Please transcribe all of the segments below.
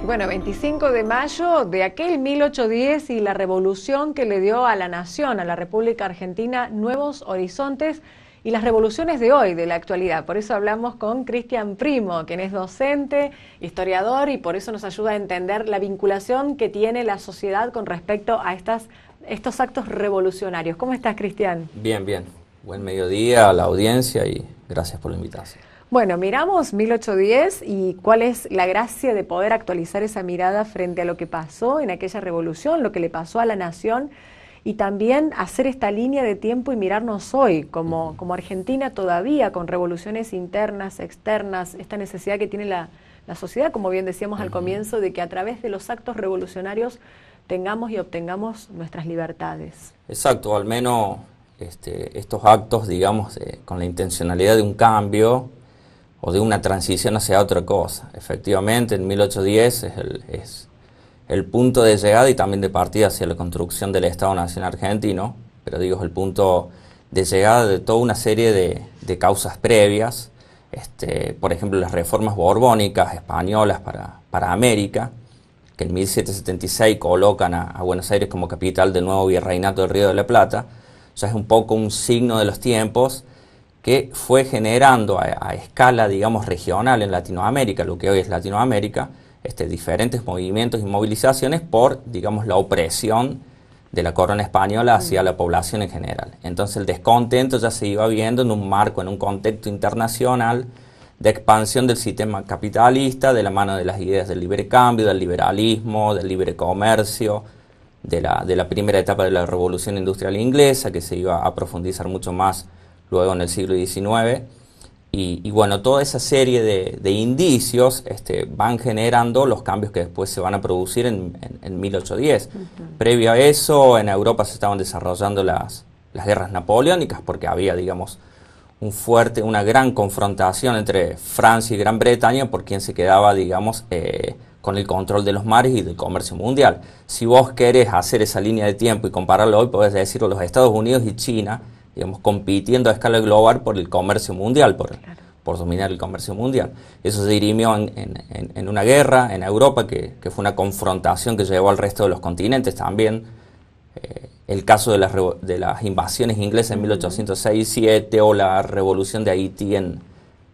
Bueno, 25 de mayo de aquel 1810 y la revolución que le dio a la nación, a la República Argentina, nuevos horizontes y las revoluciones de hoy, de la actualidad. Por eso hablamos con Cristian Primo, quien es docente, historiador, y por eso nos ayuda a entender la vinculación que tiene la sociedad con respecto a estos actos revolucionarios. ¿Cómo estás, Cristian? Bien, bien. Buen mediodía a la audiencia y gracias por la invitación. Bueno, miramos 1810 y cuál es la gracia de poder actualizar esa mirada frente a lo que pasó en aquella revolución, lo que le pasó a la nación, y también hacer esta línea de tiempo y mirarnos hoy como Argentina todavía con revoluciones internas, externas, esta necesidad que tiene la sociedad, como bien decíamos al comienzo, de que a través de los actos revolucionarios tengamos y obtengamos nuestras libertades. Exacto, al menos estos actos, digamos, con la intencionalidad de un cambio o de una transición hacia otra cosa. Efectivamente, en 1810 es el punto de llegada y también de partida hacia la construcción del Estado Nacional Argentino, pero digo, es el punto de llegada de toda una serie de causas previas, por ejemplo, las reformas borbónicas españolas para América, que en 1776 colocan a Buenos Aires como capital del nuevo virreinato del Río de la Plata. O sea, es un poco un signo de los tiempos que fue generando a escala, digamos, regional en Latinoamérica, lo que hoy es Latinoamérica, diferentes movimientos y movilizaciones por, digamos, la opresión de la corona española hacia la población en general. Entonces el descontento ya se iba viendo en un marco, en un contexto internacional de expansión del sistema capitalista, de la mano de las ideas del libre cambio, del liberalismo, del libre comercio, de la primera etapa de la revolución industrial inglesa, que se iba a profundizar mucho más luego en el siglo XIX, y bueno, toda esa serie de indicios van generando los cambios que después se van a producir en 1810. Previo a eso, en Europa se estaban desarrollando las guerras napoleónicas, porque había, digamos, una gran confrontación entre Francia y Gran Bretaña por quien se quedaba, digamos, con el control de los mares y del comercio mundial. Si vos querés hacer esa línea de tiempo y compararlo hoy, podés decirlo, los Estados Unidos y China, digamos, compitiendo a escala global por el comercio mundial, por dominar el comercio mundial. Eso se dirimió en una guerra en Europa, que fue una confrontación que llevó al resto de los continentes también. El caso de las invasiones inglesas en 1806-7 o la revolución de Haití en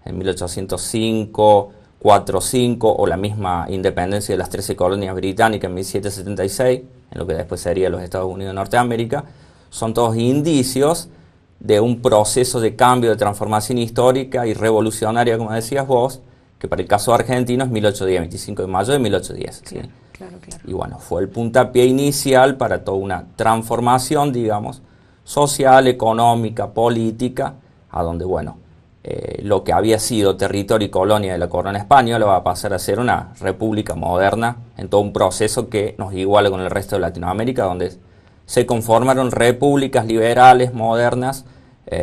1805, 4-5, o la misma independencia de las 13 colonias británicas en 1776, en lo que después sería los Estados Unidos de Norteamérica, son todos indicios de un proceso de cambio, de transformación histórica y revolucionaria, como decías vos, que para el caso argentino es 1810, 25 de mayo de 1810. Claro, ¿sí? claro. Y bueno, fue el puntapié inicial para toda una transformación, digamos, social, económica, política, a donde, bueno, lo que había sido territorio y colonia de la corona española va a pasar a ser una república moderna en todo un proceso que nos iguala con el resto de Latinoamérica, donde se conformaron repúblicas liberales, modernas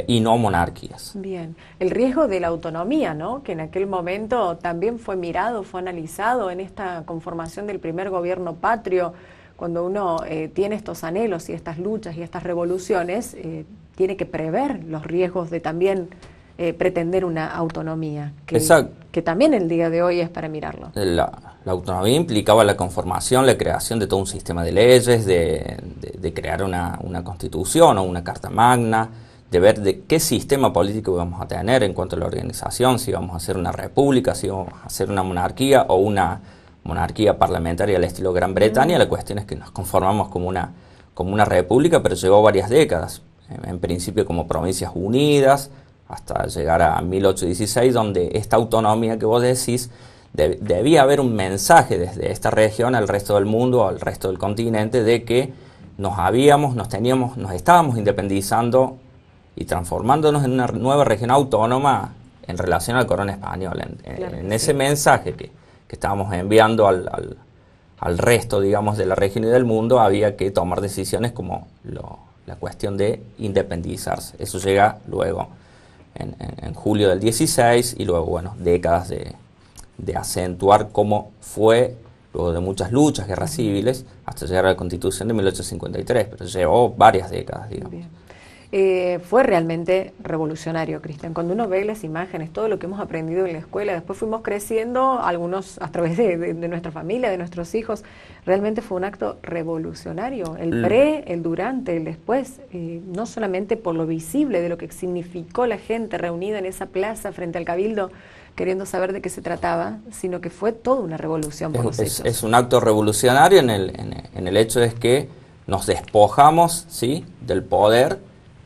y no monarquías. Bien, el riesgo de la autonomía, ¿no?, que en aquel momento también fue mirado, fue analizado en esta conformación del primer gobierno patrio. Cuando uno tiene estos anhelos y estas luchas y estas revoluciones, tiene que prever los riesgos de también pretender una autonomía, que también el día de hoy es para mirarlo. La autonomía implicaba la conformación, la creación de todo un sistema de leyes, de crear una constitución o una carta magna, de ver de qué sistema político vamos a tener en cuanto a la organización, si vamos a hacer una república, si vamos a hacer una monarquía o una monarquía parlamentaria al estilo Gran Bretaña. La cuestión es que nos conformamos como una república, pero llevó varias décadas, en principio como provincias unidas, hasta llegar a 1816, donde esta autonomía que vos decís, debía haber un mensaje desde esta región al resto del mundo, al resto del continente, de que nos estábamos independizando y transformándonos en una nueva región autónoma en relación a la corona española. En ese mensaje que estábamos enviando al resto, digamos, de la región y del mundo, había que tomar decisiones como la cuestión de independizarse. Eso llega luego en julio del 16 y luego, bueno, décadas de acentuar cómo fue, luego de muchas luchas, guerras civiles, hasta llegar a la Constitución de 1853, pero llevó varias décadas, digamos. Bien. fue realmente revolucionario, Cristian. Cuando uno ve las imágenes, todo lo que hemos aprendido en la escuela, después fuimos creciendo, algunos a través de nuestra familia, de nuestros hijos, realmente fue un acto revolucionario. El pre, el durante, el después, no solamente por lo visible de lo que significó la gente reunida en esa plaza frente al Cabildo, queriendo saber de qué se trataba, sino que fue toda una revolución por los hechos. Es un acto revolucionario en el hecho de que nos despojamos, ¿sí?, del poder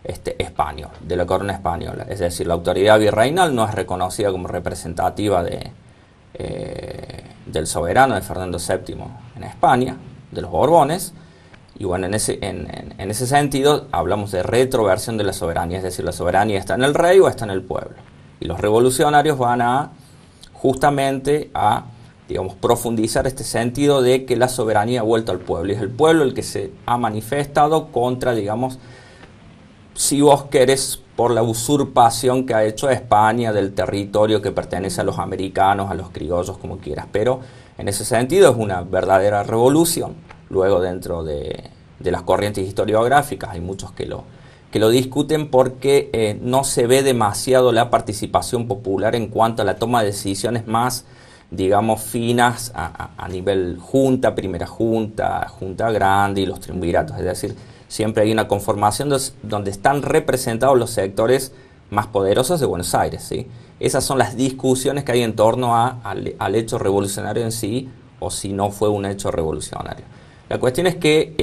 español, de la corona española. Es decir, la autoridad virreinal no es reconocida como representativa del soberano de Fernando VII en España, de los Borbones, y bueno, en ese sentido hablamos de retroversión de la soberanía, es decir, la soberanía está en el rey o está en el pueblo. Y los revolucionarios van justamente a, digamos, profundizar este sentido de que la soberanía ha vuelto al pueblo, y es el pueblo el que se ha manifestado contra, digamos, si vos querés, por la usurpación que ha hecho España del territorio que pertenece a los americanos, a los criollos, como quieras. Pero en ese sentido es una verdadera revolución. Luego, dentro de las corrientes historiográficas hay muchos que lo discuten porque no se ve demasiado la participación popular en cuanto a la toma de decisiones más, digamos, finas a nivel junta, primera junta, junta grande y los triunviratos. Es decir, siempre hay una conformación donde están representados los sectores más poderosos de Buenos Aires, ¿sí? Esas son las discusiones que hay en torno al hecho revolucionario en sí, o si no fue un hecho revolucionario. La cuestión es que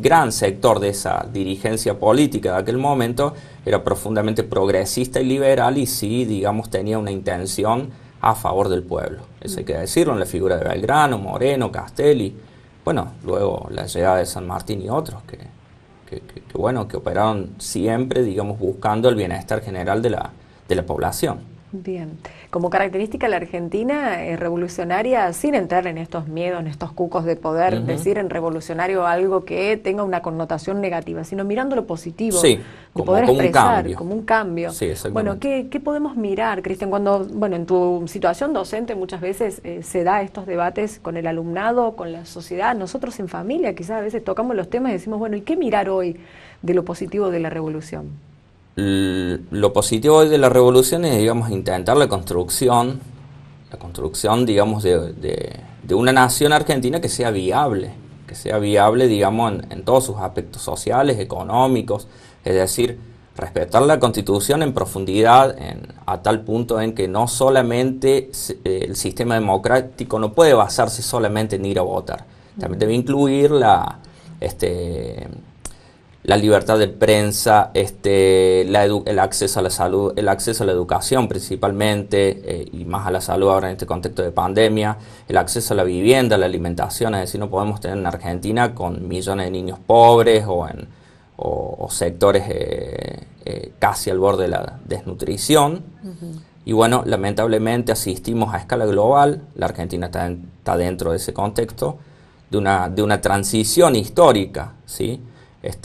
gran sector de esa dirigencia política de aquel momento era profundamente progresista y liberal, y sí, digamos, tenía una intención a favor del pueblo. Eso hay que decirlo, en la figura de Belgrano, Moreno, Castelli, bueno, luego la llegada de San Martín y otros que operaron siempre, digamos, buscando el bienestar general de la población. Bien. Como característica la Argentina revolucionaria, sin entrar en estos miedos, en estos cucos de poder, decir en revolucionario algo que tenga una connotación negativa, sino mirando lo positivo, sí, de poder expresar, un como un cambio. Sí, bueno, ¿qué podemos mirar, Cristian, cuando, bueno, en tu situación docente muchas veces se da estos debates con el alumnado, con la sociedad, nosotros en familia quizás a veces tocamos los temas y decimos, bueno, ¿y qué mirar hoy de lo positivo de la revolución? Lo positivo hoy de la revolución es, digamos, intentar la construcción, digamos, de una nación argentina que sea viable, digamos, en todos sus aspectos sociales, económicos, es decir, respetar la Constitución en profundidad, a tal punto en que no solamente el sistema democrático no puede basarse solamente en ir a votar, también debe incluir la libertad de prensa, el acceso a la salud, el acceso a la educación principalmente, y más a la salud ahora en este contexto de pandemia, el acceso a la vivienda, a la alimentación. Es decir, no podemos tener una Argentina con millones de niños pobres o sectores casi al borde de la desnutrición. Y bueno, lamentablemente asistimos a escala global, la Argentina está dentro de ese contexto, de una transición histórica, ¿sí?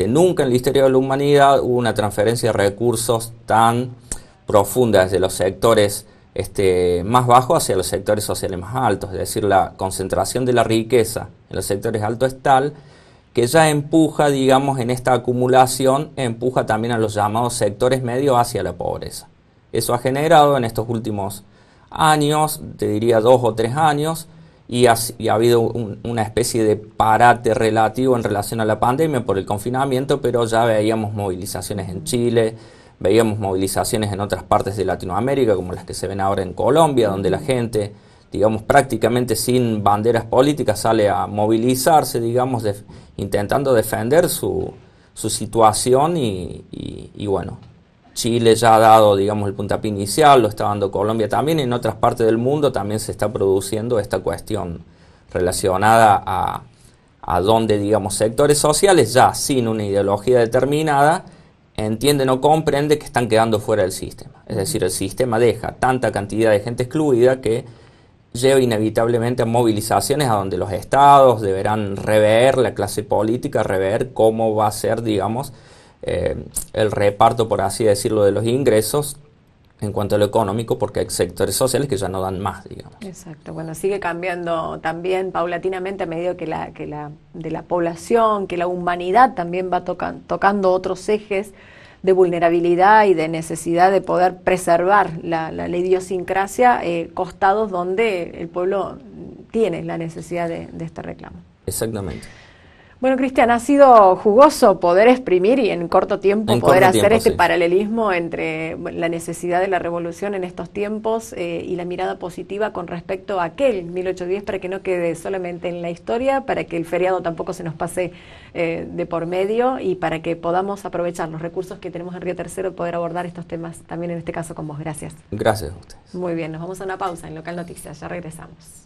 Nunca en la historia de la humanidad hubo una transferencia de recursos tan profunda desde los sectores más bajos hacia los sectores sociales más altos. Es decir, la concentración de la riqueza en los sectores altos es tal que ya empuja, digamos, en esta acumulación, empuja también a los llamados sectores medios hacia la pobreza. Eso ha generado en estos últimos años, te diría 2 o 3 años, y ha habido una especie de parate relativo en relación a la pandemia por el confinamiento, pero ya veíamos movilizaciones en Chile, veíamos movilizaciones en otras partes de Latinoamérica, como las que se ven ahora en Colombia, donde la gente, digamos, prácticamente sin banderas políticas sale a movilizarse, digamos, intentando defender su situación y bueno, Chile ya ha dado, digamos, el puntapié inicial, lo está dando Colombia también, y en otras partes del mundo también se está produciendo esta cuestión relacionada a donde, digamos, sectores sociales ya sin una ideología determinada entienden o comprenden que están quedando fuera del sistema. Es decir, el sistema deja tanta cantidad de gente excluida que lleva inevitablemente a movilizaciones a donde los estados deberán rever, la clase política, rever cómo va a ser, digamos, el reparto, por así decirlo, de los ingresos en cuanto a lo económico, porque hay sectores sociales que ya no dan más, digamos. Exacto, bueno, sigue cambiando también paulatinamente a medida que de la población, que la humanidad también va tocando otros ejes. de vulnerabilidad y de necesidad de poder preservar la idiosincrasia, costados donde el pueblo tiene la necesidad de este reclamo. Exactamente. Bueno, Cristian, ha sido jugoso poder exprimir y en corto tiempo poder hacer este paralelismo entre la necesidad de la revolución en estos tiempos y la mirada positiva con respecto a aquel 1810, para que no quede solamente en la historia, para que el feriado tampoco se nos pase de por medio y para que podamos aprovechar los recursos que tenemos en Río Tercero y poder abordar estos temas también en este caso con vos. Gracias. Gracias a ustedes. Muy bien, nos vamos a una pausa en Local Noticias, ya regresamos.